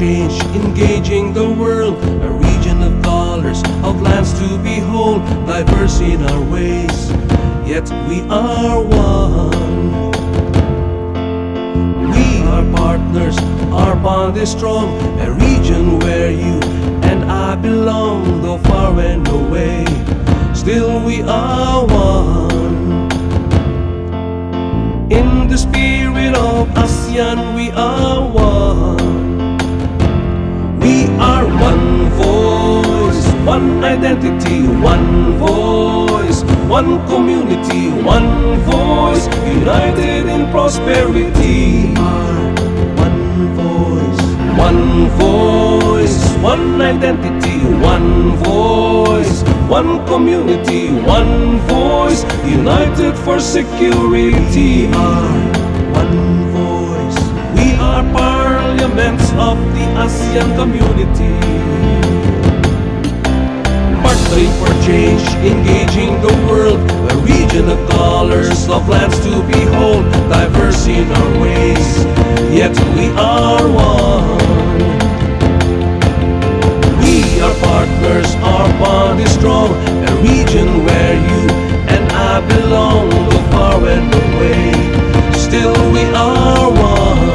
change, engaging the world, a region of colors, of lands to behold, diverse in our ways, yet we are one. We are partners, our bond is strong, a region where you and I belong, though far and away, still we are one. In the spirit of ASEAN we are one. We are one voice, one identity, one voice, one community, one voice, united in prosperity. One voice, one identity, one voice, one community, one voice, united for security. One voice. We are parliaments of the ASEAN community. Partnering for change, engaging the world, a region of colors, of lands to behold, diverse in our ways, yet we are one. We are partners, our bond is strong, a region where you and I belong, though far and away, still we are one.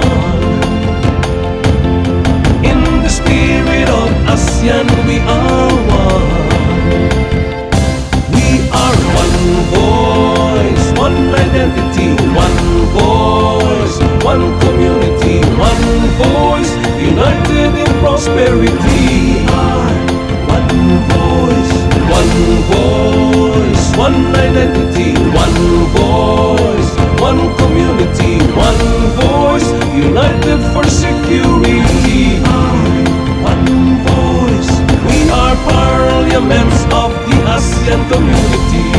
In the spirit of ASEAN we are one. We are one voice, one identity, one voice, one community, one voice, united in prosperity. One identity, one voice, one community, one voice, united for security. One voice. We are parliaments of the ASEAN community.